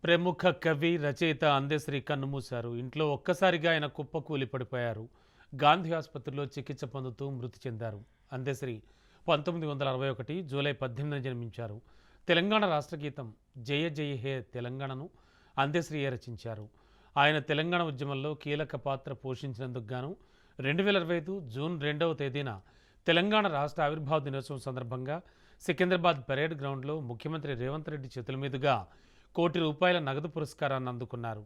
ప్రముఖ కవి, రచయిత అందెశ్రీ కన్నుమూశారు. ఇంట్లో ఒక్కసారిగా ఆయన కుప్పకూలి పడిపోయారు. గాంధీ ఆసుపత్రిలో చికిత్స పొందుతూ మృతి చెందారు. అందెశ్రీ 1961 జూలై 18న జన్మించారు. తెలంగాణ రాష్ట్ర గీతం జయ జయ హే తెలంగాణను అందెశ్రీయే రచించారు. ఆయన తెలంగాణ ఉద్యమంలో కీలక పాత్ర పోషించినందుకు గాను 2025 జూన్ 2వ తేదీన తెలంగాణ రాష్ట్ర ఆవిర్భావ దినోత్సవం సందర్భంగా సికింద్రాబాద్ పరేడ్ గ్రౌండ్లో ముఖ్యమంత్రి రేవంత్ రెడ్డి చేతుల మీదుగా ₹1 కోటి నగదు పురస్కారాన్ని అందుకున్నారు.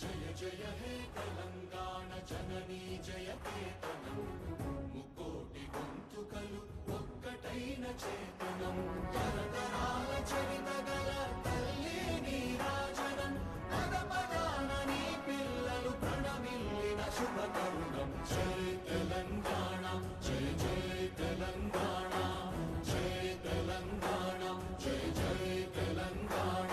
జయ జయ హే తెలంగాణ జననీ జయకేతనం ముకోటి గొంతుకలు ఒక్కటైన చేతనం తరతరాల చరిత గల తల్లి నీరాజనం పద పదాన నీ పిల్లలు ప్రణమిల్లిన శుభ తరుణం జయ తెలంగాణ జయ జయ తెలంగాణ జయ తెలంగాణ జయ జయ తెలంగాణ.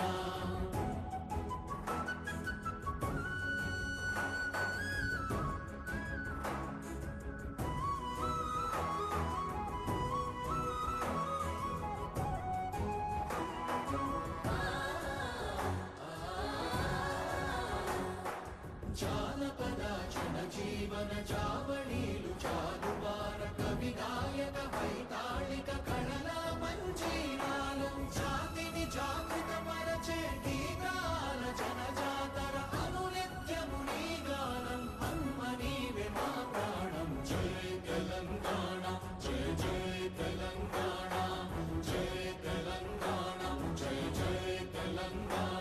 జానపద జనజీవన జావళీలు జాదువార కవి గాయక వైతాళిక కళల మంజీరాలు జాతిని జాగృత పరచే గీతాల జనజాతర అనునిత్యము నీ గానం అమ్మ నీవే మా ప్రాణం జయ తెలంగాణ జయ జయ తెలంగాణ జయ తెలంగాణ జయ జయ తెలంగాణ.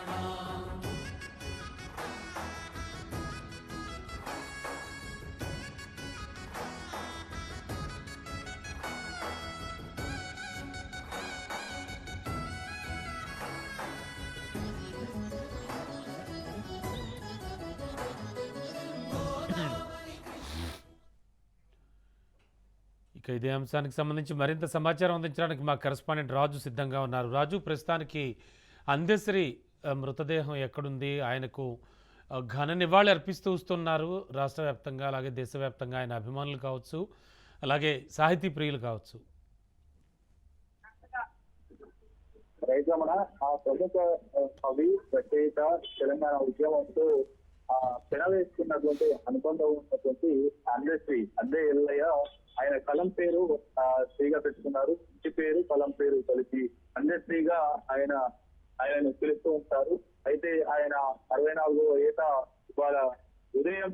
ఇక ఇదే అంశానికి సంబంధించి మరింత సమాచారం అందించడానికి మా కరెస్పాండెంట్ రాజు సిద్ధంగా ఉన్నారు. రాజు, ప్రస్తుతానికి అందెశ్రీ మృతదేహం ఎక్కడుంది? ఆయనకు ఘన నివాళి అర్పిస్తూ వస్తున్నారు రాష్ట్ర వ్యాప్తంగా, అలాగే దేశవ్యాప్తంగా ఆయన అభిమానులు కావచ్చు, అలాగే సాహితీ ప్రియులు కావచ్చు. రైతమన ఆ ప్రముఖ కవి, రచయిత, తెలంగాణ ఉద్యమంతో పెనవేసుకున్నటువంటి అనుబంధం ఉన్నటువంటి అందెశ్రీ అద్దే ఎల్లయ్య ఆయన కలం పేరు శ్రీగా పెట్టుకున్నారు. ఇంటి పేరు కలం పేరు కలిపి అందెశ్రీగా ఆయనను పిలుస్తూ ఉంటారు. అయితే ఆయన 64వ ఏట ఇవాళ ఉదయం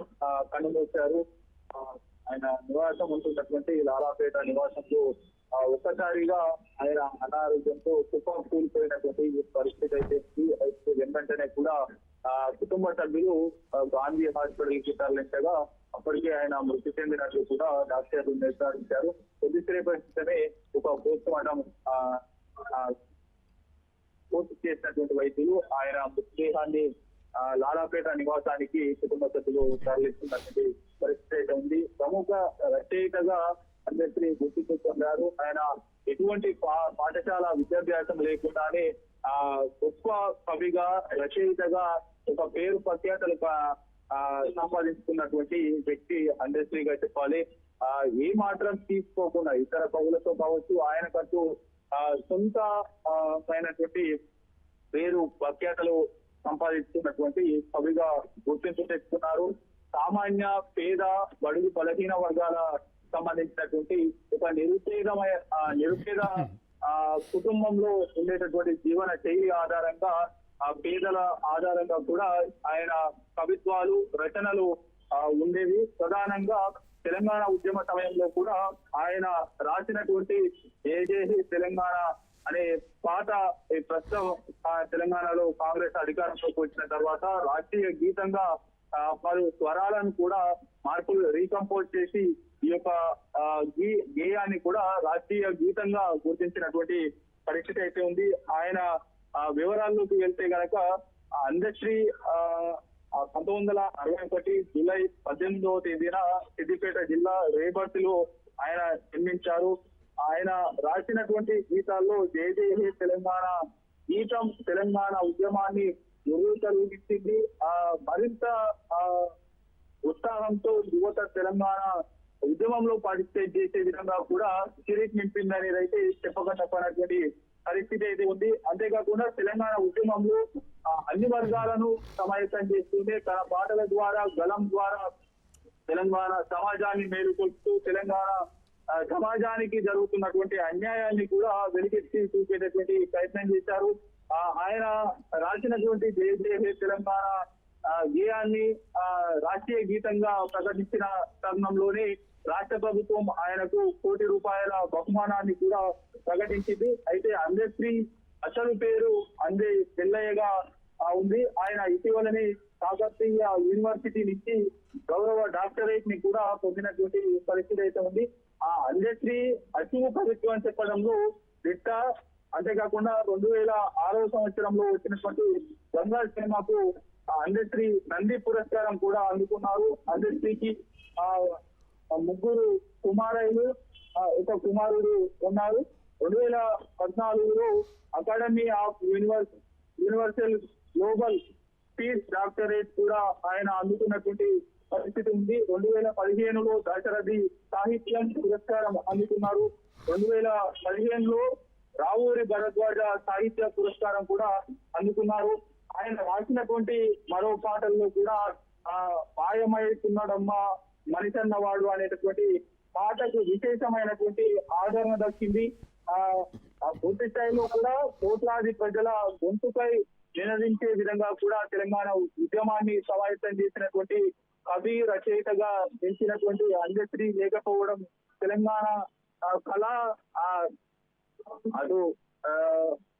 కన్నుమూశారు. ఆయన నివాసం ఉంటున్నటువంటి లాలాపేట నివాసంలో ఒక్కసారిగా ఆయన అనారోగ్యంతో కూలిపోయినటువంటి పరిస్థితి అయితే వెంటనే కూడా కుటుంబ సభ్యులు గాంధీ హాస్పిటల్కి తరలించగా అప్పటికే ఆయన మృతి చెందినట్లు కూడా డాక్టర్లు నిర్ధారించారు. కొద్దిసేపటినే ఒక పోస్ట్ మార్టం పూర్తి చేసినటువంటి వైద్యులు ఆయన మృతదేహాన్ని లాలాపేట నివాసానికి కుటుంబ సభ్యులు తరలిస్తున్నటువంటి పరిస్థితి అయితే ఉంది. ప్రముఖ రచయితగా అందెశ్రీ గుర్తింపు పొందారు. ఆయన ఎటువంటి పాఠశాల విద్యాభ్యాసం లేకుండానే గొప్ప కవిగా, రచయితగా ఒక పేరు ప్రఖ్యాతలు సంపాదించుకున్నటువంటి వ్యక్తి అందెశ్రీగా చెప్పాలి. ఏ మాత్రం తీసుకోకుండా ఇతర కవులతో కావచ్చు, ఆయనకంటూ సొంత అయినటువంటి పేరు ప్రఖ్యాతలు సంపాదించుకున్నటువంటి కవిగా గుర్తింపు తెచ్చుకున్నారు. సామాన్య, పేద, బడుగు, బలహీన వర్గాల సంబంధించినటువంటి ఒక నిరుపేద కుటుంబంలో ఉండేటటువంటి జీవన శైలి ఆధారంగా, ఆ పేదల ఆధారంగా కూడా ఆయన కవిత్వాలు, రచనలు ఉండేవి. ప్రధానంగా తెలంగాణ ఉద్యమ సమయంలో కూడా ఆయన రాసినటువంటి ఏ జేహి తెలంగాణ అనే పాట ప్రస్తుతం తెలంగాణలో కాంగ్రెస్ అధికారంలోకి వచ్చిన తర్వాత రాష్ట్రీయ గీతంగా పలు స్వరాలను కూడా మార్పులు రీకంపోజ్ చేసి ఈ యొక్క గేయాన్ని కూడా రాష్ట్రీయ గీతంగా గుర్తించినటువంటి పరిస్థితి అయితే ఉంది. ఆయన వివరాల్లోకి వెళ్తే గనక అందెశ్రీ 1961 జూలై 18వ తేదీన సిద్దిపేట జిల్లా రేబర్తిలో ఆయన జన్మించారు. ఆయన రాసినటువంటి గీతాల్లో జయ జయ హే తెలంగాణ గీతం తెలంగాణ ఉద్యమాన్ని ఉర్రూతలూగించింది. మరి మరింత ఆ ఉత్సాహంతో యువత తెలంగాణ ఉద్యమంలో పార్టిసిపేట్ చేసే విధంగా కూడా కిరీట్ నింపిందనేది అయితే చెప్పక తప్పనటువంటి పరిస్థితి అయితే ఉంది. అంతేకాకుండా తెలంగాణ ఉద్యమంలో అన్ని వర్గాలను సమాయత్తం చేస్తుంటే తన పాటల ద్వారా గలం ద్వారా తెలంగాణ సమాజాన్ని మేలుకొల్పుతూ తెలంగాణ సమాజానికి జరుగుతున్నటువంటి అన్యాయాన్ని కూడా వెలికెత్తి చూపేటటువంటి ప్రయత్నం చేశారు. ఆయన రాసినటువంటి జయ జయ హే తెలంగాణ గేయాన్ని రాష్ట్రీయ గీతంగా ప్రకటించిన తరుణంలోనే రాష్ట్ర ప్రభుత్వం ఆయనకు ₹1,00,00,000 బహుమానాన్ని కూడా ప్రకటించింది. అయితే అందశ్రీ అసలు పేరు అందే చెల్లయ్యగా ఉంది. ఆయన ఇటీవలనే కాకతీయ యూనివర్సిటీ నుంచి గౌరవ డాక్టరేట్ ని కూడా పొందినటువంటి పరిస్థితి అయితే ఉంది. ఆ అందశ్రీ అశుభ కవిత్వం అని చెప్పడంలో దిట్ట. అంతేకాకుండా 2006 సంవత్సరంలో వచ్చినటువంటి గంగా సినిమాకు అందశ్రీ నంది పురస్కారం కూడా అందుకున్నారు. అందశ్రీకి ముగ్గురు కుమారులు ఒక కుమారుడు ఉన్నారు. 2014లో academy of universal global peace doctorate కూడా ఆయన అందుకున్నటువంటి పరిస్థితి ఉంది. 2015లో దశరథి సాహిత్యం పురస్కారం అందుకున్నారు. 2015లో రావూరి భరద్వాజ సాహిత్య పురస్కారం కూడా అందుకున్నారు. ఆయన రాసినటువంటి మరో పాటల్లో కూడా మాయమవుతున్నాడమ్మ మనిషన్నవాడు అనేటటువంటి పాటకు విశేషమైనటువంటి ఆదరణ దక్కింది. పూర్తి స్థాయిలో కూడా కోట్లాది ప్రజల గొంతుపై నినదించే విధంగా కూడా తెలంగాణ ఉద్యమాన్ని సమాయత్తం చేసినటువంటి కవి రచయితగా పెంచినటువంటి అందశ్రీ లేకపోవడం తెలంగాణ కళ అటు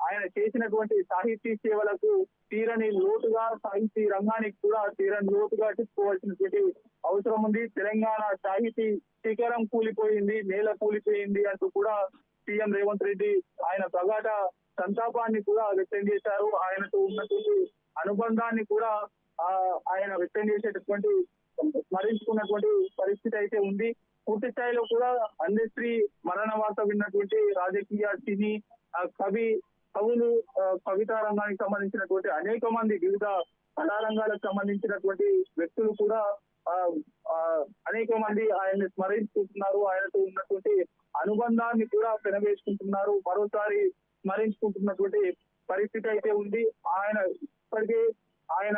ఆయన చేసినటువంటి సాహితీ సేవలకు తీరని లోటుగా సాహితీ రంగానికి కూడా తీరని లోటుగా చెప్పుకోవాల్సినటువంటి అవసరం ఉంది. తెలంగాణ సాహితీ శిఖరం కూలిపోయింది, నేల కూలిపోయింది అంటూ కూడా సీఎం రేవంత్ రెడ్డి ఆయన ప్రగాఢ సంతాపాన్ని కూడా వ్యక్తం చేశారు. ఆయనతో ఉన్నటువంటి అనుబంధాన్ని కూడా ఆయన వ్యక్తం చేసేటటువంటి స్మరించుకున్నటువంటి పరిస్థితి అయితే ఉంది. పూర్తి స్థాయిలో కూడా అందశ్రీ మరణ వార్త విన్నటువంటి రాజకీయ సినీ కవులు కవితా రంగానికి సంబంధించినటువంటి అనేక మంది వివిధ కళారంగాలకు సంబంధించినటువంటి వ్యక్తులు కూడా అనేక మంది ఆయన్ని స్మరించుకుంటున్నారు. ఆయనతో ఉన్నటువంటి అనుబంధాన్ని కూడా పెనవేసుకుంటున్నారు. మరోసారి స్మరించుకుంటున్నటువంటి పరిస్థితి అయితే ఉంది. ఆయన ఇప్పటికే ఆయన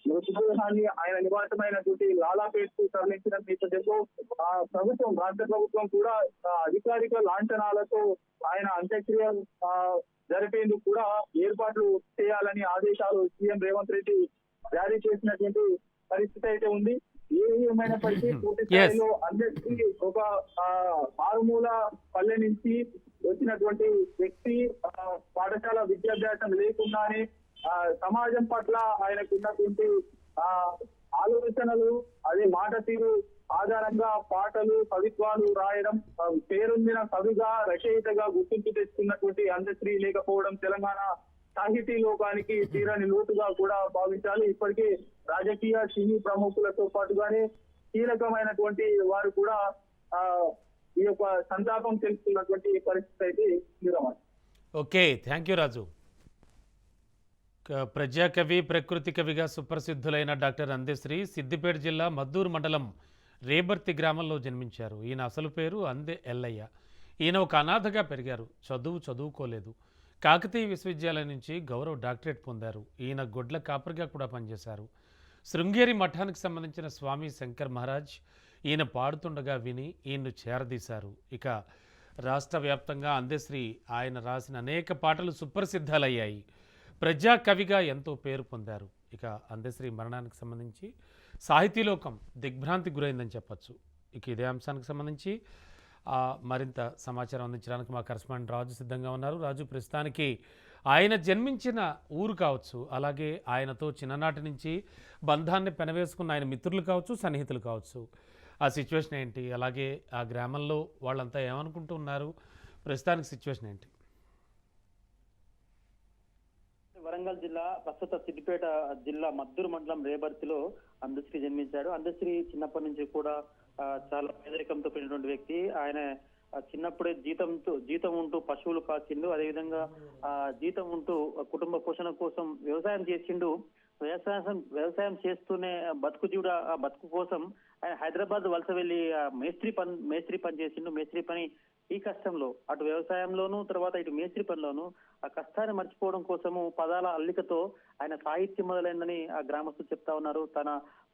మృతదేహాన్ని ఆయన నివాసమైనటువంటి లాలాపేట్ కు తరలించిన నేపథ్యంలో ప్రభుత్వం రాష్ట్ర ప్రభుత్వం కూడా అధికారిక లాంఛనాలతో ఆయన అంత్యక్రియ జరిపేందుకు కూడా ఏర్పాట్లు చేయాలని ఆదేశాలు సీఎం రేవంత్ రెడ్డి జారీ చేసినటువంటి పరిస్థితి అయితే ఉంది. ఏమైనప్పటికీ పూర్తి స్థాయిలో అందరికీ ఒక మారుమూల పల్లె నుంచి వచ్చినటువంటి వ్యక్తి పాఠశాల విద్యాభ్యాసం లేకుండానే సమాజం పట్ల ఆయనకు ఉన్నటువంటి ఆలోచనలు అదే మాట తీరు ఆధారంగా పాటలు కవిత్వాలు రాయడం పేరొందిన కవిగా రచయితగా గుర్తింపు తెచ్చుకున్నటువంటి అందశ్రీ లేకపోవడం తెలంగాణ సాహితీ లోకానికి తీరని లోటుగా కూడా భావించాలి. ఇప్పటికే రాజకీయ సినీ ప్రముఖులతో పాటుగానే కీలకమైనటువంటి వారు కూడా ఈ యొక్క సంతాపం తెలుసుకున్నటువంటి పరిస్థితి అయితే నిర్మాణం. ఓకే, థ్యాంక్ యూ రాజు. ప్రజాకవి ప్రకృతి కవిగా సుప్రసిద్ధులైన డాక్టర్ అందశ్రీ సిద్దిపేట జిల్లా మద్దూరు మండలం రేబర్తి గ్రామంలో జన్మించారు. ఈయన అసలు పేరు అందే ఎల్లయ్య. ఈయన ఒక అనాథగా పెరిగారు. చదువుకోలేదు. కాకతీయ విశ్వవిద్యాలయం నుంచి గౌరవ డాక్టరేట్ పొందారు. ఈయన గొడ్ల కాపరిగా కూడా పనిచేశారు. శృంగేరి మఠానికి సంబంధించిన స్వామి శంకర్ మహారాజ్ ఈయన పాడుతుండగా విని ఈయన్ను చేరదీశారు. ఇక రాష్ట్ర వ్యాప్తంగా అందశ్రీ ఆయన రాసిన అనేక పాటలు సుప్రసిద్ధాలయ్యాయి. ప్రజాకవిగా ఎంతో పేరు పొందారు. ఇక అందశ్రీ మరణానికి సంబంధించి సాహితీలోకం దిగ్భ్రాంతి గురైందని చెప్పచ్చు. ఇక ఇదే అంశానికి సంబంధించి మరింత సమాచారం అందించడానికి మా కరెస్పాండెంట్ రాజు సిద్ధంగా ఉన్నారు. రాజు, ప్రస్తుతానికి ఆయన జన్మించిన ఊరు కావచ్చు, అలాగే ఆయనతో చిన్ననాటి నుంచి బంధాన్ని పెనవేసుకున్న ఆయన మిత్రులు కావచ్చు, సన్నిహితులు కావచ్చు, ఆ సిచ్యువేషన్ ఏంటి? అలాగే ఆ గ్రామంలో వాళ్ళంతా ఏమనుకుంటున్నారు? ప్రస్తుతానికి సిచ్యువేషన్ ఏంటి? వరంగల్ జిల్లా ప్రస్తుత సిద్దిపేట జిల్లా మద్దూరు మండలం రేబర్తిలో అందశ్రీ జన్మించాడు. అందశ్రీ చిన్నప్పటి నుంచి కూడా చాలా పేదరికంతో పెరిగినటువంటి వ్యక్తి. ఆయన చిన్నప్పుడే జీతం ఉంటూ పశువులు కాచిండు. అదేవిధంగా జీతం ఉంటూ కుటుంబ పోషణ కోసం వ్యవసాయం చేసిండు. వ్యవసాయం చేస్తూనే బతుకు జీవుడు ఆ బతుకు కోసం ఆయన హైదరాబాద్ వలస వెళ్లి మేస్త్రి పని చేసిండు. మేస్త్రి పని ఈ కష్టంలో అటు వ్యవసాయంలోనూ తర్వాత ఇటు మేస్త్రి పనిలోనూ ఆ కష్టాన్ని మర్చిపోవడం కోసము పదాల అల్లికతో ఆయన సాహిత్యం మొదలైందని ఆ గ్రామస్తులు చెప్తా ఉన్నారు. తన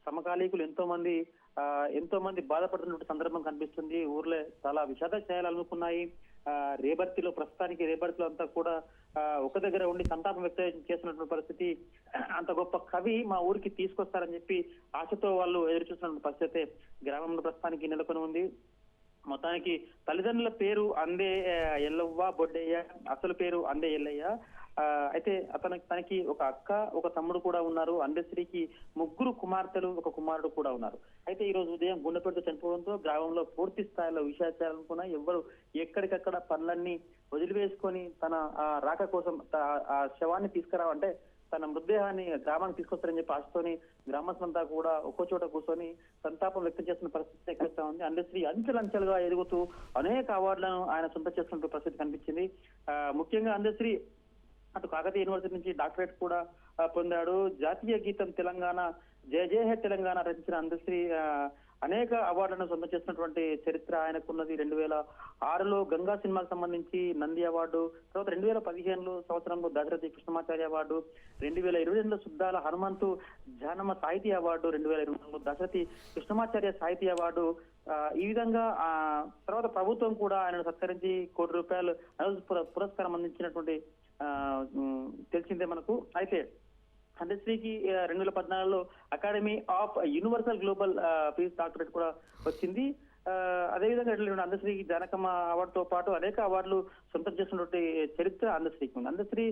సమకాలీకులు ఎంతో మంది బాధపడుతున్న సందర్భం కనిపిస్తుంది. ఊర్లో చాలా విషాద ఛాయలు అలుముకున్నాయి. ప్రస్తుతానికి రేబర్తిలో అంతా కూడా ఒక దగ్గర ఉండి సంతాపం వ్యక్తం చేస్తున్నటువంటి పరిస్థితి. అంత గొప్ప కవి మా ఊరికి తీసుకొస్తారని చెప్పి ఆశతో వాళ్ళు ఎదురు చూస్తున్న పరిస్థితి గ్రామంలో ప్రస్తుతానికి నెలకొని ఉంది. మొత్తానికి తల్లిదండ్రుల పేరు అందే ఎల్లవ్వ బొడ్డయ్య, అసలు పేరు అందే ఎల్లయ్య. అయితే తనకి ఒక అక్క ఒక తమ్ముడు కూడా ఉన్నారు. అందశ్రీకి 3 కుమార్తెలు 1 కుమారుడు కూడా ఉన్నారు. అయితే ఈ రోజు ఉదయం గుండెపోటుతో చనిపోవడంతో గ్రామంలో పూర్తి స్థాయిలో విషాదాలనుకున్నా ఎవ్వరు ఎక్కడికక్కడ పనులన్నీ వదిలివేసుకొని తన రాక కోసం ఆ శవాన్ని తీసుకురావంటే తన మృతదేహాన్ని గ్రామానికి తీసుకొస్తారని చెప్పి ఆశతోని గ్రామస్తులంతా కూడా ఒక్కో చోట కూర్చొని సంతాపం వ్యక్తం చేస్తున్న పరిస్థితి ఎక్కువగా ఉంది. అందశ్రీ అంచెలంచెలుగా ఎదుగుతూ అనేక అవార్డులను ఆయన సొంతం చేస్తున్న పరిస్థితి కనిపించింది. ముఖ్యంగా అందశ్రీ అటు కాకతీయ యూనివర్సిటీ నుంచి డాక్టరేట్ కూడా పొందాడు. జాతీయ గీతం తెలంగాణ జయ జయ హే తెలంగాణ రచించిన అందశ్రీ అనేక అవార్డులను సొంతం చేసినటువంటి చరిత్ర ఆయనకున్నది. 2006లో గంగా సినిమాకు సంబంధించి నంది అవార్డు, తర్వాత 2015 సంవత్సరంలో దశరథి కృష్ణమాచార్య అవార్డు, 2022లో సుద్దాల హనుమంతు జానమ సాహితీ అవార్డు, 2022లో దశరథి కృష్ణమాచార్య సాహితీ అవార్డు. ఈ విధంగా తర్వాత ప్రభుత్వం కూడా ఆయనను సత్కరించి ₹1 కోటి పురస్కారం అందించినటువంటి తెలిసిందే మనకు. అయితే అందశ్రీకి 2014లో academy of universal global peace doctorate కూడా వచ్చింది. అదేవిధంగా అందశ్రీకి జానకమ్మ అవార్డుతో పాటు అనేక అవార్డులు సొంతం చేసినటువంటి చరిత్ర అందశ్రీకి ఉంది. అందశ్రీ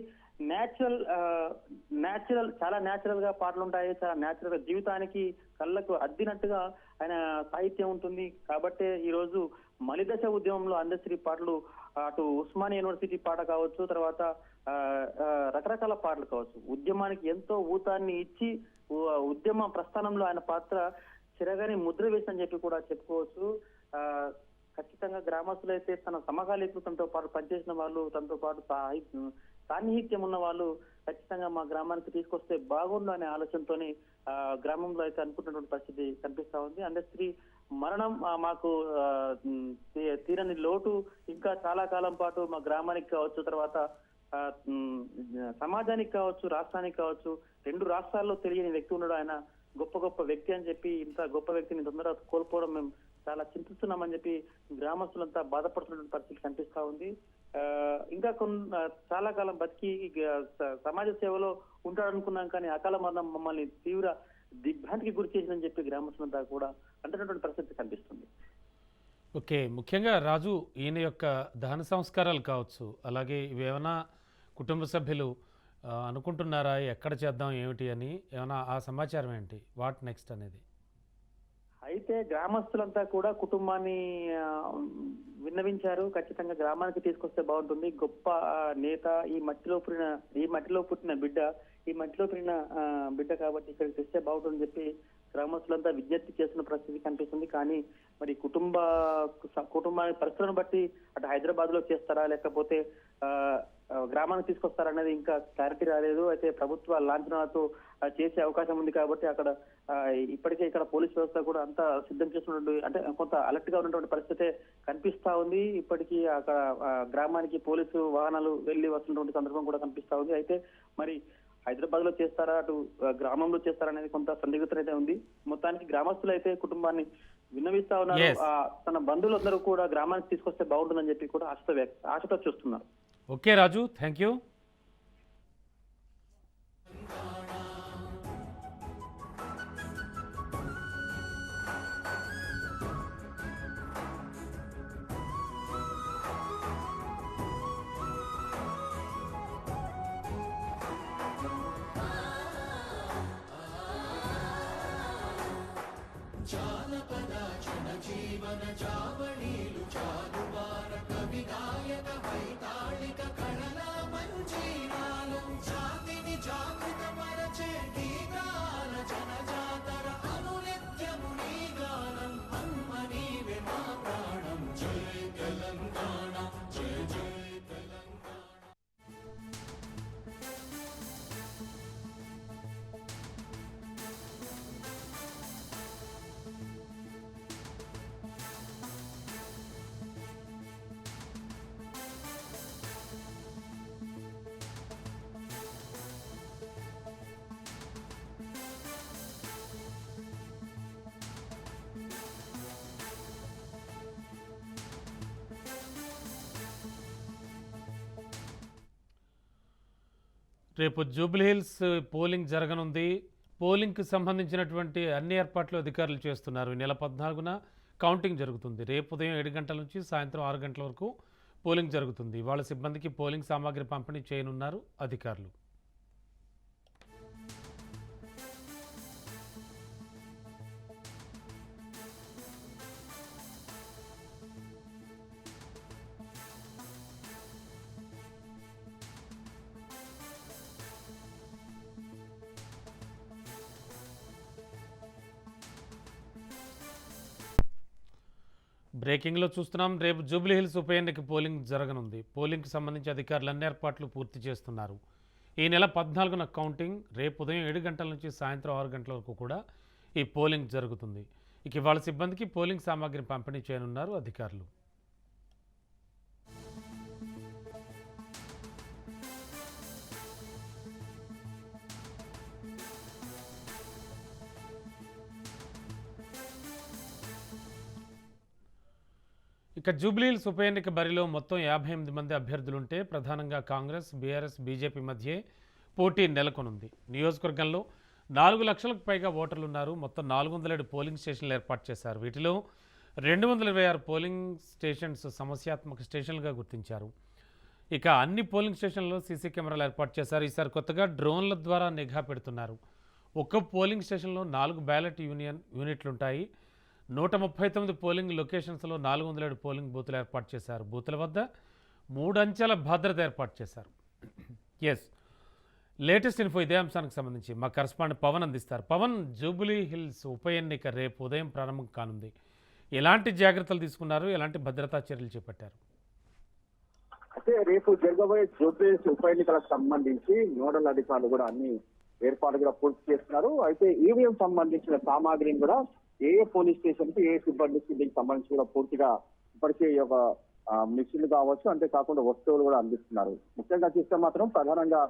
చాలా న్యాచురల్ గా పాటలు ఉంటాయి. చాలా న్యాచురల్ గా జీవితానికి కళ్ళకు అద్దినట్టుగా ఆయన సాహిత్యం ఉంటుంది. కాబట్టే ఈ రోజు మలిదశ ఉద్యమంలో అందశ్రీ పాటలు అటు ఉస్మానియా యూనివర్సిటీ పాట కావచ్చు, తర్వాత రకరకాల పాటలు కావచ్చు, ఉద్యమానికి ఎంతో ఊతాన్ని ఇచ్చి ఉద్యమ ప్రస్థానంలో ఆయన పాత్ర చిరగానే ముద్ర వేసని చెప్పి కూడా చెప్పుకోవచ్చు. ఖచ్చితంగా గ్రామస్తులు అయితే తన సమకాలీకులు తనతో పాటు పనిచేసిన వాళ్ళు, తనతో పాటు సాన్నిహిత్యం ఉన్న వాళ్ళు ఖచ్చితంగా మా గ్రామానికి తీసుకొస్తే బాగుండు అనే ఆలోచనతోని గ్రామంలో అయితే అనుకుంటున్నటువంటి పరిస్థితి కనిపిస్తా ఉంది. అందశ్రీ మరణం మాకు తీరని లోటు. ఇంకా చాలా కాలం పాటు మా గ్రామానికి కావచ్చు, తర్వాత సమాజానికి కావచ్చు, రాష్ట్రానికి కావచ్చు, 2 రాష్ట్రాల్లో తెలియని వ్యక్తి ఉన్నాడు. ఆయన గొప్ప వ్యక్తి అని చెప్పి ఇంత గొప్ప వ్యక్తిని తొందరగా కోల్పోవడం మేము చాలా చింతిస్తున్నామని చెప్పి గ్రామస్తులంతా బాధపడుతున్న పరిస్థితి కనిపిస్తా ఉంది. ఇంకా చాలా కాలం బతికి సమాజ సేవలో ఉంటాడనుకున్నాం, కానీ అకాల మరణం మమ్మల్ని తీవ్ర దిగ్భ్రాంతికి గురి చేసిందని చెప్పి గ్రామస్తులంతా కూడా అంటున్నటువంటి పరిస్థితి కనిపిస్తుంది. ఓకే, ముఖ్యంగా రాజు ఈయన యొక్క దహన సంస్కారాలు కావచ్చు, అలాగే ఇవేమైనా కుటుంబ సభ్యులు అనుకుంటున్నారా ఎక్కడ చేద్దాం ఏమిటి అని, ఏమైనా ఆ సమాచారం ఏంటి, వాట్ నెక్స్ట్ అనేది? అయితే గ్రామస్తులంతా కూడా కుటుంబాన్ని విన్నవించారు. ఖచ్చితంగా గ్రామానికి తీసుకొస్తే బాగుంటుంది. గొప్ప నేత, ఈ మట్టిలో పుట్టిన బిడ్డ కాబట్టి ఇక్కడికి తెస్తే బాగుంటుందని చెప్పి గ్రామస్తులంతా విజ్ఞప్తి చేస్తున్న పరిస్థితి కనిపిస్తుంది. కానీ మరి కుటుంబానికి పరిస్థితులను బట్టి అటు హైదరాబాద్ లో చేస్తారా లేకపోతే గ్రామానికి తీసుకొస్తారా అనేది ఇంకా క్లారిటీ రాలేదు. అయితే ప్రభుత్వ లాంఛనాలతో చేసే అవకాశం ఉంది కాబట్టి అక్కడ ఇప్పటికే ఇక్కడ పోలీస్ వ్యవస్థ కూడా అంతా సిద్ధం చేస్తున్నటువంటి, అంటే కొంత అలర్ట్ గా ఉన్నటువంటి పరిస్థితి కనిపిస్తా ఉంది. ఇప్పటికీ అక్కడ గ్రామానికి పోలీసు వాహనాలు వెళ్లి వస్తున్నటువంటి సందర్భం కూడా కనిపిస్తా ఉంది. అయితే మరి హైదరాబాద్ లో చేస్తారా అటు గ్రామంలో చేస్తారా అనేది కొంత సందిగ్ధత అయితే ఉంది. మొత్తానికి గ్రామస్తులు అయితే కుటుంబాన్ని విన్నవిస్తా ఉన్నారు. తన బంధువులందరూ కూడా గ్రామానికి తీసుకొస్తే బాగుంటుందని చెప్పి కూడా ఆశతో చూస్తున్నారు. Okay Raju, thank you. జానపద జనజీవన జావళీలు జాలువార కవి గాయక వైతాళిక కళల మంజీరాలు జాతిని జాగృత మరచే గీతాల జనజాతర అనునిత్యము నీ గానం అమ్మ నీవే మా ప్రాణం. జై తెలంగాణ, జై జై తెలంగాణ. రేపు జూబ్లీహిల్స్ పోలింగ్ జరగనుంది. పోలింగ్కి సంబంధించినటువంటి అన్ని ఏర్పాట్లు అధికారులు చేస్తున్నారు. ఈ నెల 14న కౌంటింగ్ జరుగుతుంది. రేపు ఉదయం 7 గంటల నుంచి సాయంత్రం 6 గంటల వరకు పోలింగ్ జరుగుతుంది. వాళ్ళ సిబ్బందికి పోలింగ్ సామాగ్రి పంపిణీ చేయనున్నారు అధికారులు. బ్రేకింగ్లో చూస్తున్నాం. రేపు జూబ్లీహిల్స్ ఉప ఎన్నిక పోలింగ్ జరగనుంది. పోలింగ్కి సంబంధించి అధికారులు అన్ని ఏర్పాట్లు పూర్తి చేస్తున్నారు. ఈ నెల 14న కౌంటింగ్. రేపు ఉదయం 7 గంటల నుంచి సాయంత్రం 6 గంటల వరకు కూడా ఈ పోలింగ్ జరుగుతుంది. ఇక వాళ్ళ సిబ్బందికి పోలింగ్ సామాగ్రిని పంపిణీ చేయనున్నారు అధికారులు. ఇక జూబ్లీహిల్స్ ఉప ఎన్నిక బరిలో మొత్తం 58 మంది అభ్యర్థులుంటే ప్రధానంగా కాంగ్రెస్, బీఆర్ఎస్, బీజేపీ మధ్య పోటీ నెలకొనుంది. నియోజకవర్గంలో 4 లక్షలకు పైగా ఓటర్లున్నారు. మొత్తం 407 పోలింగ్ స్టేషన్లు ఏర్పాటు చేశారు. వీటిలో 226 పోలింగ్ స్టేషన్స్ సమస్యాత్మక స్టేషన్లుగా గుర్తించారు. ఇక అన్ని పోలింగ్ స్టేషన్లలో సీసీ కెమెరాలు ఏర్పాటు చేశారు. ఈసారి కొత్తగా డ్రోన్ల ద్వారా నిఘా పెడుతున్నారు. ఒక్క పోలింగ్ స్టేషన్లో 4 బ్యాలెట్ యూనిట్లుంటాయి. 139 పోలింగ్ లొకేషన్స్లో 407 పోలింగ్ బూతులు ఏర్పాటు చేశారు. బూతుల వద్ద 3 అంచెల భద్రత ఏర్పాటు చేశారు. లేటెస్ట్ ఇన్ఫో ఇదే అంశానికి సంబంధించి మా కరస్పాండెంట్ పవన్ అందిస్తారు. పవన్, జూబ్లీ హిల్స్ ఉప ఎన్నిక రేపు ఉదయం ప్రారంభం కానుంది. ఎలాంటి జాగ్రత్తలు తీసుకున్నారు? ఎలాంటి భద్రతా చర్యలు చేపట్టారు? అయితే రేపు జరగబోయే జూబ్లీహిల్స్ ఉప ఎన్నికలకు సంబంధించి నోడల్ అధికారులు కూడా అన్ని ఏర్పాట్లు కూడా పూర్తి చేస్తున్నారు. అయితే ఈవీఎం సంబంధించిన సామాగ్రిని కూడా ఏ పోలీస్ స్టేషన్ కి ఏ సిబ్బందికి దీనికి సంబంధించి కూడా పూర్తిగా ఇప్పటికే ఈ యొక్క మిషన్లు కావచ్చు, అంతేకాకుండా వస్తువులు కూడా అందిస్తున్నారు. ముఖ్యంగా చూస్తే మాత్రం ప్రధానంగా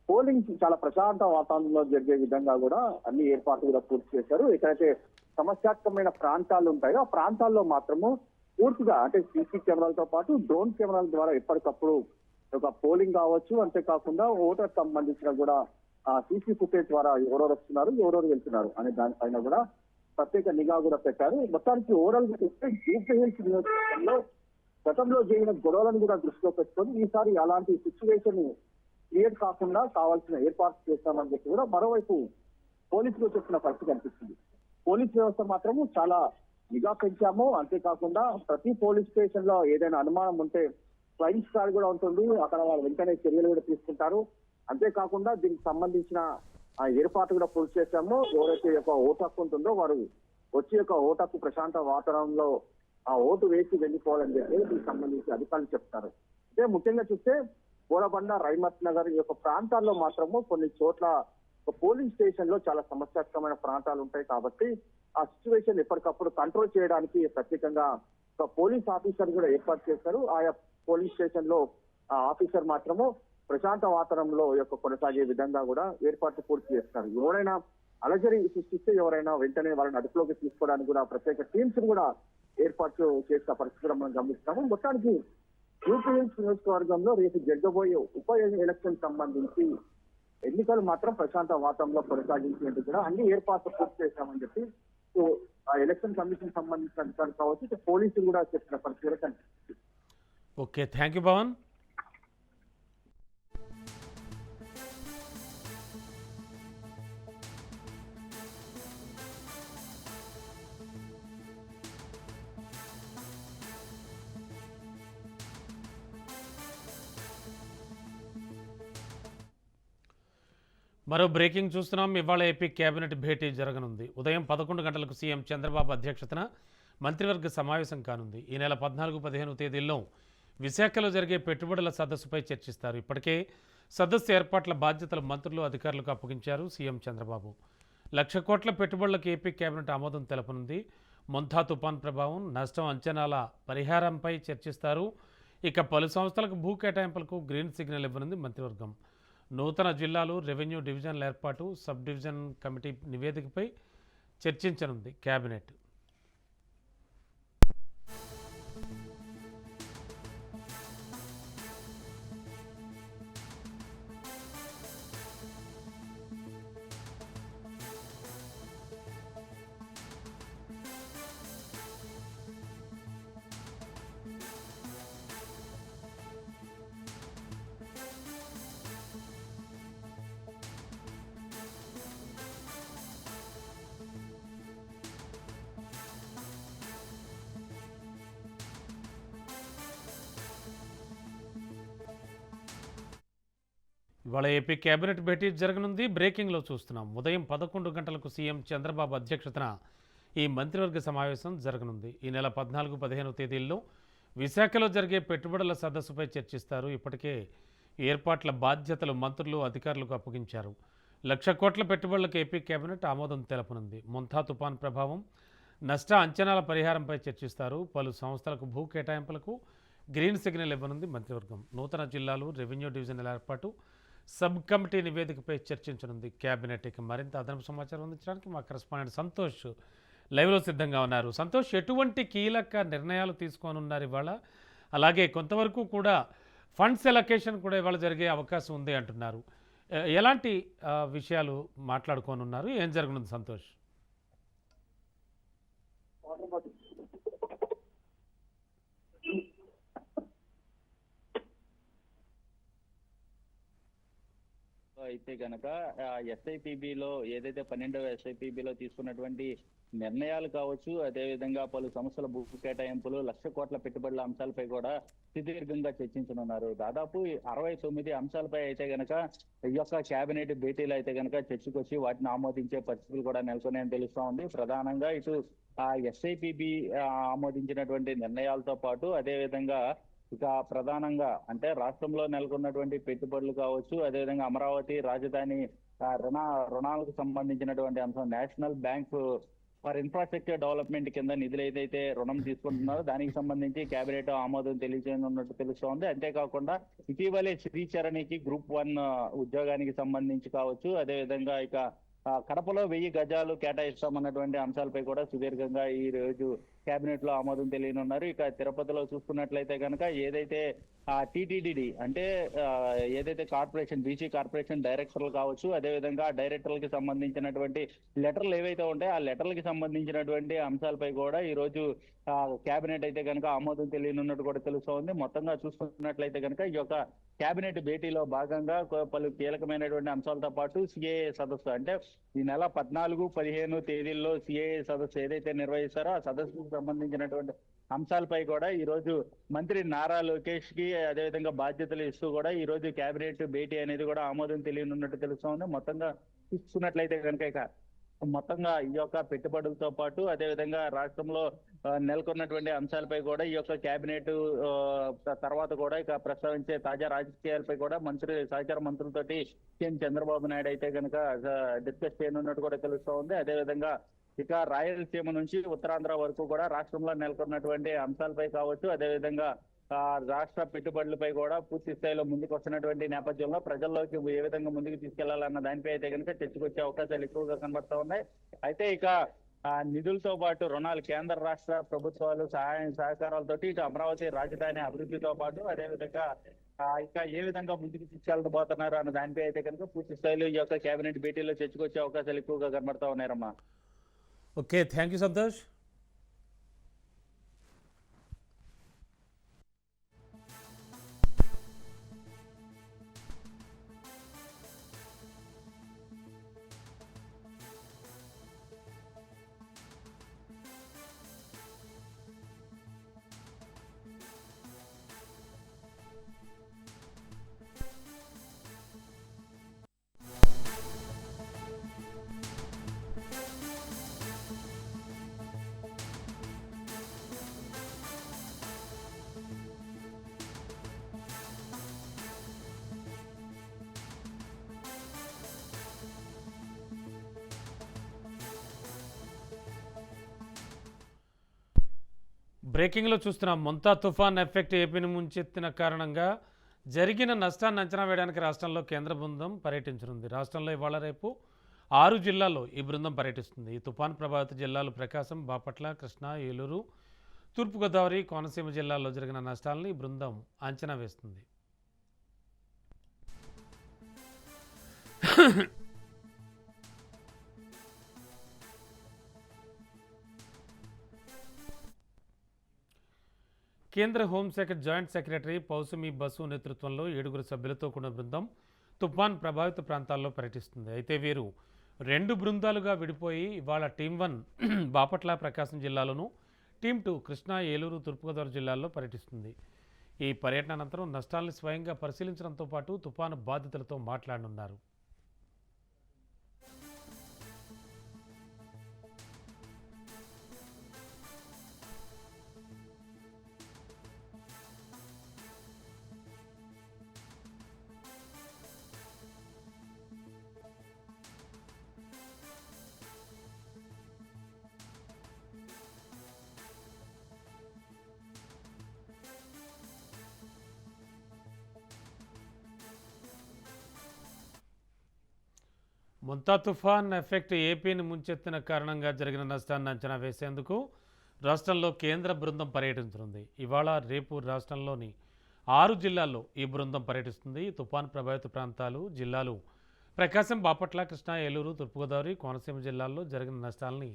పోలింగ్ చాలా ప్రశాంత వాతావరణంలో జరిగే విధంగా కూడా అన్ని ఏర్పాట్లు కూడా పూర్తి చేశారు. ఎక్కడైతే సమస్యాత్మకమైన ప్రాంతాలు ఉంటాయో ఆ ప్రాంతాల్లో మాత్రము పూర్తిగా అంటే సీసీ కెమెరాలతో పాటు డ్రోన్ కెమెరాల ద్వారా ఎప్పటికప్పుడు ఒక పోలింగ్ కావచ్చు, అంతేకాకుండా ఓటర్ సంబంధించిన కూడా సీసీ ఫుటేజ్ ద్వారా ఎవరెవరు వస్తున్నారు, ఎవరెవరు వెళ్తున్నారు అనే దానిపైన కూడా ప్రత్యేక నిఘా కూడా పెట్టారు. మొత్తానికి ఓవరాల్ గా చూస్తే జూబ్లీహిల్స్ నియోజకవర్గంలో గతంలో జరిగిన గొడవలను కూడా దృష్టిలో పెట్టుకొని ఈసారి అలాంటి సిచ్యువేషన్ క్రియేట్ కాకుండా కావాల్సిన ఏర్పాట్లు చేస్తామని చెప్పి కూడా మరోవైపు పోలీసులు చెప్తున్న పరిస్థితి కనిపిస్తుంది. పోలీస్ వ్యవస్థ మాత్రము చాలా నిఘా పెంచాము, అంతేకాకుండా ప్రతి పోలీస్ స్టేషన్ లో ఏదైనా అనుమానం ఉంటే ఫ్లైయింగ్ స్క్వాడ్ కూడా ఉంటుంది. అక్కడ వాళ్ళు వెంటనే చర్యలు కూడా తీసుకుంటారు. అంతేకాకుండా దీనికి సంబంధించిన ఏర్పాటు కూడా పూర్తి చేశాము. ఎవరైతే యొక్క ఓటు హక్కు ఉంటుందో వారు వచ్చి యొక్క ఓటు హక్కు ప్రశాంత వాతావరణంలో ఆ ఓటు వేసి వెళ్ళిపోవాలని చెప్పి దీనికి సంబంధించి అధికారులు చెప్తారు. అంటే ముఖ్యంగా చూస్తే గోరబండ, రైమత్ నగర్ ఈ యొక్క ప్రాంతాల్లో మాత్రము కొన్ని చోట్ల పోలింగ్ స్టేషన్ లో చాలా సమస్యాత్మకమైన ప్రాంతాలు ఉంటాయి. కాబట్టి ఆ సిచ్యువేషన్ ఎప్పటికప్పుడు కంట్రోల్ చేయడానికి ప్రత్యేకంగా ఒక పోలీస్ ఆఫీసర్ కూడా ఏర్పాటు చేస్తారు. ఆయా పోలింగ్ స్టేషన్ లో ఆ ఆఫీసర్ మాత్రము ప్రశాంత వాతావరణంలో యొక్క కొనసాగే విధంగా కూడా ఏర్పాట్లు పూర్తి చేస్తారు. ఎవరైనా అలజడి సృష్టిస్తే ఎవరైనా వెంటనే వాళ్ళని అదుపులోకి తీసుకోవడానికి కూడా ప్రత్యేక టీమ్స్ కూడా ఏర్పాటు చేసిన పరిస్థితులు మనం గమనిస్తాము. మొత్తానికి జూబ్లీహిల్స్ నియోజకవర్గంలో రేపు జరగబోయే ఉప ఎలక్షన్ సంబంధించి ఎన్నికలు మాత్రం ప్రశాంత వాతావరణంలో కొనసాగించేందుకు కూడా అన్ని ఏర్పాట్లు పూర్తి చేశామని చెప్పి ఆ ఎలక్షన్ కమిషన్ సంబంధించిన అధికారులు కావచ్చు, పోలీసులు కూడా చెప్పిన పరిస్థితులు కనిపిస్తుంది. Okay, thank you Pavan. మరో బ్రేకింగ్ చూస్తున్నాం. ఇవాళ ఏపీ కేబినెట్ భేటీ జరగనుంది. ఉదయం 11 గంటలకు సీఎం చంద్రబాబు అధ్యక్షతన మంత్రివర్గ సమావేశం కానుంది. ఈ నెల 14-15 తేదీల్లో విశాఖలో జరిగే పెట్టుబడుల సదస్సుపై చర్చిస్తారు. ఇప్పటికే సదస్సు ఏర్పాట్ల బాధ్యతలు మంత్రులు, అధికారులకు అప్పగించారు సీఎం చంద్రబాబు. 1,00,000 కోట్ల పెట్టుబడులకు ఏపీ కేబినెట్ ఆమోదం తెలపనుంది. మొంతా తుపాన్ ప్రభావం, నష్టం అంచనాల పరిహారంపై చర్చిస్తారు. ఇక పలు సంస్థలకు భూ కేటాయింపులకు గ్రీన్ సిగ్నల్ ఇవ్వనుంది మంత్రివర్గం. నూతన జిల్లాలు, రెవెన్యూ డివిజన్ల ఏర్పాటు, సబ్ డివిజన్ కమిటీ నివేదికపై చర్చించనుంది కేబినెట్. ఇవాళ ఏపీ కేబినెట్ భేటీ జరగనుంది. బ్రేకింగ్లో చూస్తున్నాం. ఉదయం 11 గంటలకు సీఎం చంద్రబాబు అధ్యక్షతన ఈ మంత్రివర్గ సమావేశం జరగనుంది. ఈ నెల 14, 15 తేదీల్లో విశాఖలో జరిగే పెట్టుబడుల సదస్సుపై చర్చిస్తారు. ఇప్పటికే ఏర్పాట్ల బాధ్యతలు మంత్రులు, అధికారులకు అప్పగించారు. 1,00,000 కోట్ల పెట్టుబడులకు ఏపీ కేబినెట్ ఆమోదం తెలపనుంది. మొంతా తుపాన్ ప్రభావం, నష్ట అంచనాల పరిహారంపై చర్చిస్తారు. పలు సంస్థలకు భూ కేటాయింపులకు గ్రీన్ సిగ్నల్ ఇవ్వనుంది మంత్రివర్గం. నూతన జిల్లాలు, రెవెన్యూ డివిజన్ల ఏర్పాటు, సబ్ కమిటీ నివేదికపై చర్చించనుంది కేబినెట్. ఇక మరింత అదనపు సమాచారం అందించడానికి మా కరెస్పాండెంట్ సంతోష్ లైవ్లో సిద్ధంగా ఉన్నారు. సంతోష్, ఎటువంటి కీలక నిర్ణయాలు తీసుకోనున్నారు ఇవాళ? అలాగే కొంతవరకు కూడా ఫండ్స్ ఎలకేషన్ కూడా ఇవాళ జరిగే అవకాశం ఉంది అంటున్నారు. ఎలాంటి విషయాలు మాట్లాడుకోనున్నారు? ఏం జరగనుంది సంతోష్? అయితే కనుక ఎస్ఐపిబిలో ఏదైతే 12వ ఎస్ఐపిబిలో తీసుకున్నటువంటి నిర్ణయాలు కావచ్చు, అదేవిధంగా పలు సంస్థల భూ కేటాయింపులు, 1,00,000 కోట్ల పెట్టుబడుల అంశాలపై కూడా సుదీర్ఘంగా చర్చించనున్నారు. దాదాపు 69 అంశాలపై అయితే గనక ఈ యొక్క కేబినెట్ భేటీలు అయితే గనక చర్చకొచ్చి వాటిని ఆమోదించే పరిస్థితులు కూడా నెలకొన్నాయని తెలుస్తా ఉంది. ప్రధానంగా ఇటు ఎస్ఐపిబి ఆమోదించినటువంటి నిర్ణయాలతో పాటు అదేవిధంగా ఇక ప్రధానంగా అంటే రాష్ట్రంలో నెలకొన్నటువంటి పెట్టుబడులు కావచ్చు, అదేవిధంగా అమరావతి రాజధాని రుణాలకు సంబంధించినటువంటి అంశం, national bank for infrastructure development కింద నిధులు ఏదైతే రుణం తీసుకుంటున్నారో దానికి సంబంధించి కేబినెట్ ఆమోదం తెలియజేయనున్నట్టు తెలుస్తోంది. అంతేకాకుండా ఇటీవలే శ్రీచరణికి గ్రూప్ 1 ఉద్యోగానికి సంబంధించి కావచ్చు, అదేవిధంగా ఇక కడపలో 1000 గజాలు కేటాయిస్తామన్నటువంటి అంశాలపై కూడా సుదీర్ఘంగా ఈ రోజు కేబినెట్ లో ఆమోదం తెలియనున్నారు. ఇక తిరుపతిలో చూసుకున్నట్లయితే కనుక ఏదైతే టీటీడీ అంటే ఏదైతే కార్పొరేషన్ బీసీ కార్పొరేషన్ డైరెక్టర్లు కావచ్చు, అదేవిధంగా డైరెక్టర్లకి సంబంధించినటువంటి లెటర్లు ఏవైతే ఉంటాయో ఆ లెటర్లకి సంబంధించినటువంటి అంశాలపై కూడా ఈ రోజు కేబినెట్ అయితే కనుక ఆమోదం తెలియనున్నట్టు కూడా తెలుస్తోంది. మొత్తంగా చూసుకున్నట్లయితే కనుక ఈ యొక్క కేబినెట్ భేటీలో భాగంగా పలు కీలకమైనటువంటి అంశాలతో పాటు సిఏఏ సదస్సు అంటే ఈ నెల 14, 15 తేదీల్లో సిఏఏ సదస్సు ఏదైతే నిర్వహిస్తారో ఆ సదస్సుకు సంబంధించినటువంటి అంశాలపై కూడా ఈ రోజు మంత్రి నారా లోకేష్ కి అదేవిధంగా బాధ్యతలు ఇస్తూ కూడా ఈ రోజు కేబినెట్ భేటీ అనేది కూడా ఆమోదం తెలియనున్నట్టు తెలుస్తోంది. మొత్తంగా చూసుకున్నట్లయితే కనుక ఇక మొత్తంగా ఈ యొక్క పెట్టుబడులతో పాటు అదేవిధంగా రాష్ట్రంలో నెలకొన్నటువంటి అంశాలపై కూడా ఈ యొక్క కేబినెట్ తర్వాత కూడా ఇక ప్రస్తావించే తాజా రాజకీయాలపై కూడా సహచార మంత్రులతోటి సీఎం చంద్రబాబు నాయుడు అయితే కనుక డిస్కస్ చేయనున్నట్టు కూడా తెలుస్తూ ఉంది. అదేవిధంగా ఇక రాయలసీమ నుంచి ఉత్తరాంధ్ర వరకు కూడా రాష్ట్రంలో నెలకొన్నటువంటి అంశాలపై కావచ్చు, అదేవిధంగా రాష్ట్ర పెట్టుబడులపై కూడా పూర్తి స్థాయిలో ముందుకు వస్తున్నటువంటి నేపథ్యంలో ప్రజల్లోకి ఏ విధంగా ముందుకు తీసుకెళ్లాలన్న దానిపై అయితే కనుక చర్చకొచ్చే అవకాశాలు ఎక్కువగా కనబడతా ఉన్నాయి. అయితే ఇక నిధులతో పాటు రుణాలు కేంద్ర రాష్ట్ర ప్రభుత్వాలు సహకారాలతోటి ఇటు అమరావతి రాజధాని అభివృద్ధితో పాటు అదేవిధంగా ఇంకా ఏ విధంగా ముందుకు తీసుకెళ్ళబోతున్నారు అన్న దానిపై అయితే కనుక పూర్తి స్థాయిలో ఈ యొక్క కేబినెట్ భేటీలో చర్చకొచ్చే అవకాశాలు ఎక్కువగా కనబడతా ఉన్నారమ్మా. Okay, thank you Santosh. బ్రేకింగ్లో చూస్తున్నాం. మొంతా తుఫాన్ ఎఫెక్ట్ ఏపీని ముంచెత్తిన కారణంగా జరిగిన నష్టాన్ని అంచనా వేయడానికి రాష్ట్రంలో కేంద్ర బృందం పర్యటించనుంది. రాష్ట్రంలో ఇవాళ రేపు 6 జిల్లాల్లో ఈ బృందం పర్యటిస్తుంది. ఈ తుఫాన్ ప్రభావిత జిల్లాలు ప్రకాశం, బాపట్ల, కృష్ణా, ఏలూరు, తూర్పుగోదావరి, కోనసీమ జిల్లాల్లో జరిగిన నష్టాలను ఈ బృందం అంచనా వేస్తుంది. కేంద్ర హోంశాఖ జాయింట్ సెక్రటరీ పౌసమి బసు నేతృత్వంలో 7 సభ్యులతో కూడిన బృందం తుఫాన్ ప్రభావిత ప్రాంతాల్లో పర్యటిస్తుంది. అయితే వీరు 2 బృందాలుగా విడిపోయి ఇవాళ టీమ్ 1 బాపట్ల, ప్రకాశం జిల్లాలోను, టీమ్ 2 కృష్ణా, ఏలూరు, తూర్పుగోదావరి జిల్లాల్లో పర్యటిస్తుంది. ఈ పర్యటన అనంతరం నష్టాలను స్వయంగా పరిశీలించడంతో పాటు తుఫాను బాధితులతో మాట్లాడనున్నారు. ముంతా తుఫాన్ ఎఫెక్ట్ ఏపీని ముంచెత్తిన కారణంగా జరిగిన నష్టాన్ని అంచనా వేసేందుకు రాష్ట్రంలో కేంద్ర బృందం పర్యటించనుంది. ఇవాళ రేపు రాష్ట్రంలోని 6 జిల్లాల్లో ఈ బృందం పర్యటిస్తుంది. తుఫాన్ ప్రభావిత ప్రాంతాలు జిల్లాలు ప్రకాశం, బాపట్ల, కృష్ణా, ఏలూరు, తూర్పుగోదావరి, కోనసీమ జిల్లాల్లో జరిగిన నష్టాలని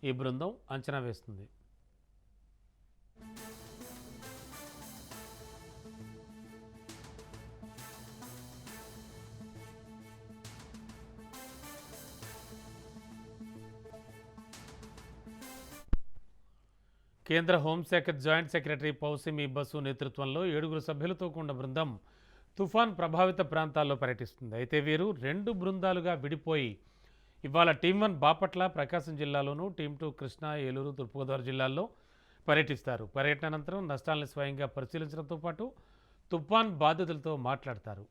ఈ బృందం అంచనా వేస్తుంది. కేంద్ర హోంశాఖ జాయింట్ సెక్రటరీ పౌసిమి బసు నేతృత్వంలో 7 సభ్యులతో కూడిన బృందం తుఫాన్ ప్రభావిత ప్రాంతాల్లో పర్యటిస్తుంది. అయితే వీరు 2 బృందాలుగా విడిపోయి ఇవాళ టీమ్ 1 బాపట్ల, ప్రకాశం జిల్లాలోనూ, టీమ్ 2 కృష్ణా, ఏలూరు, తూర్పుగోదావరి జిల్లాల్లో పర్యటిస్తారు. పర్యటన అనంతరం నష్టాలను స్వయంగా పరిశీలించడంతో పాటు తుఫాన్ బాధితులతో మాట్లాడతారు.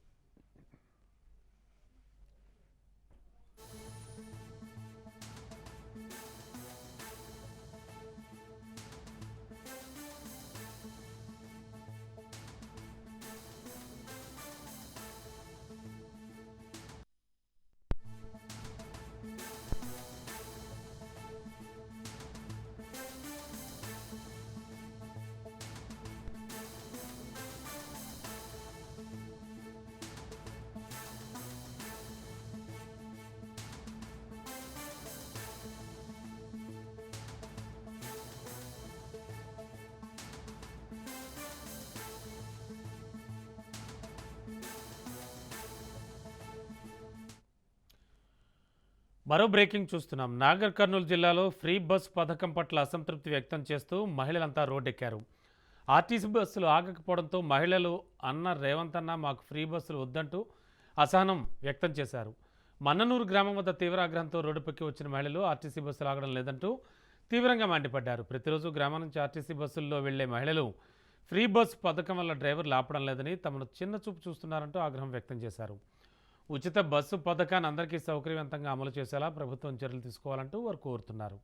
మరో బ్రేకింగ్ చూస్తున్నాం. నాగర్ కర్నూలు జిల్లాలో ఫ్రీ బస్ పథకం పట్ల అసంతృప్తి వ్యక్తం చేస్తూ మహిళలంతా రోడ్డెక్కారు. ఆర్టీసీ బస్సులు ఆగకపోవడంతో మహిళలు అన్న రేవంత్ అన్న మాకు ఫ్రీ బస్సులు వద్దంటూ అసహనం వ్యక్తం చేశారు. మన్ననూరు గ్రామం వద్ద తీవ్ర ఆగ్రహంతో రోడ్డుపైకి వచ్చిన మహిళలు ఆర్టీసీ బస్సులు ఆగడం లేదంటూ తీవ్రంగా మండిపడ్డారు. ప్రతిరోజు గ్రామం నుంచి ఆర్టీసీ బస్సుల్లో వెళ్లే మహిళలు ఫ్రీ బస్ పథకం వల్ల డ్రైవర్లు ఆపడం లేదని తమను చిన్న చూపు చూస్తున్నారంటూ ఆగ్రహం వ్యక్తం చేశారు. ఉచిత బస్సు పథకాన్ని అందరికీ సౌకర్యవంతంగా అమలు చేసేలా ప్రభుత్వం చర్యలు తీసుకోవాలంటూ వారు కోరుతున్నారు.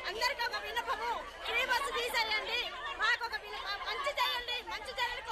అందరికీ ఒక విన్నపము, ఫ్రీ బస్సు తీసేయండి, మాకు ఒక మంచి చేయండి, మంచి చర్యలు